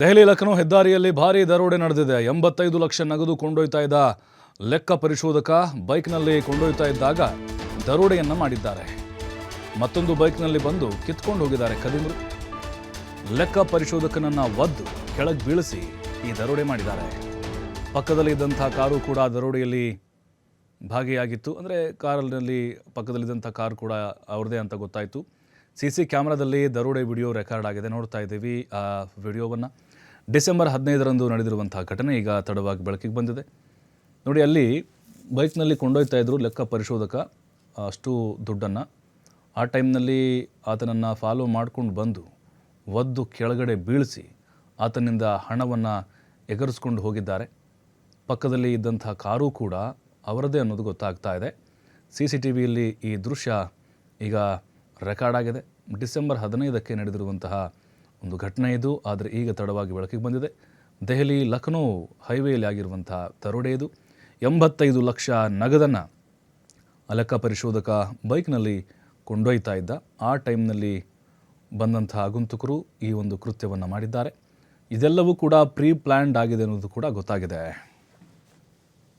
ದೆಹಲಿ ಲಖನೌ ಹೆದ್ದಾರಿಯಲ್ಲಿ ಭಾರೀ ದರೋಡೆ ನಡೆದಿದೆ. 85 ಲಕ್ಷ ನಗದು ಕೊಂಡೊಯ್ತಾ ಇದ್ದ ಲೆಕ್ಕ ಪರಿಶೋಧಕ ಬೈಕ್ನಲ್ಲಿ ಕೊಂಡೊಯ್ತಾ ಇದ್ದಾಗ ದರೋಡೆಯನ್ನ ಮಾಡಿದ್ದಾರೆ. ಮತ್ತೊಂದು ಬೈಕ್ನಲ್ಲಿ ಬಂದು ಕಿತ್ಕೊಂಡು ಹೋಗಿದ್ದಾರೆ ಖದೀಮರು. ಲೆಕ್ಕ ಪರಿಶೋಧಕನನ್ನ ಒದ್ದು ಕೆಳಗೆ ಬೀಳಿಸಿ ಈ ದರೋಡೆ ಮಾಡಿದ್ದಾರೆ. ಪಕ್ಕದಲ್ಲಿ ಇದ್ದಂಥ ಕಾರು ಕೂಡ ದರೋಡೆಯಲ್ಲಿ ಭಾಗಿಯಾಗಿತ್ತು. ಅಂದರೆ ಕಾರಲ್ಲಿ ಪಕ್ಕದಲ್ಲಿದ್ದಂಥ ಕಾರು ಕೂಡ ಅವ್ರದೇ ಅಂತ ಗೊತ್ತಾಯಿತು. CC ಕ್ಯಾಮ್ರಾದಲ್ಲಿ ದರೋಡೆ ವಿಡಿಯೋ ರೆಕಾರ್ಡ್ ಆಗಿದೆ, ನೋಡ್ತಾ ಇದ್ದೀವಿ ಆ ವಿಡಿಯೋವನ್ನು. ಡಿಸೆಂಬರ್ 15ರಂದು ನಡೆದಿರುವಂಥ ಘಟನೆ ಈಗ ತಡವಾಗಿ ಬೆಳಕಿಗೆ ಬಂದಿದೆ. ನೋಡಿ, ಅಲ್ಲಿ ಬೈಕ್ನಲ್ಲಿ ಕೊಂಡೊಯ್ತಾ ಇದ್ದರು ಲೆಕ್ಕ ಪರಿಶೋಧಕ ಅಷ್ಟು ದುಡ್ಡನ್ನು. ಆ ಟೈಮ್ನಲ್ಲಿ ಆತನನ್ನು ಫಾಲೋ ಮಾಡ್ಕೊಂಡು ಬಂದು ಒದ್ದು ಕೆಳಗಡೆ ಬೀಳಿಸಿ ಆತನಿಂದ ಹಣವನ್ನು ಎಗರಿಸ್ಕೊಂಡು ಹೋಗಿದ್ದಾರೆ. ಪಕ್ಕದಲ್ಲಿ ಇದ್ದಂಥ ಕಾರು ಕೂಡ ಅವರದೇ ಅನ್ನೋದು ಗೊತ್ತಾಗ್ತಾ ಇದೆ. CCTVಯಲ್ಲಿ ಈ ದೃಶ್ಯ ಈಗ ರೆಕಾರ್ಡ್ ಆಗಿದೆ. ಡಿಸೆಂಬರ್ 15ಕ್ಕೆ ನಡೆದಿರುವಂತಹ ಒಂದು ಘಟನೆ ಇದು. ಆದರೆ ಈಗ ತಡವಾಗಿ ಬೆಳಕಿಗೆ ಬಂದಿದೆ. ದೆಹಲಿ ಲಖನೌ ಹೈವೇಯಲ್ಲಿ ಆಗಿರುವಂತಹ ದರೋಡೆ ಇದು. 85 ಲಕ್ಷ ನಗದನ್ನು ಲೆಕ್ಕ ಪರಿಶೋಧಕ ಬೈಕ್ನಲ್ಲಿ ಕೊಂಡೊಯ್ತಾ ಇದ್ದ. ಆ ಟೈಮ್ನಲ್ಲಿ ಬಂದಂಥ ಆಗಂತುಕರು ಈ ಒಂದು ಕೃತ್ಯವನ್ನು ಮಾಡಿದ್ದಾರೆ. ಇದೆಲ್ಲವೂ ಕೂಡ ಪ್ರೀ ಪ್ಲ್ಯಾನ್ಡ್ ಆಗಿದೆ ಅನ್ನೋದು ಕೂಡ ಗೊತ್ತಾಗಿದೆ.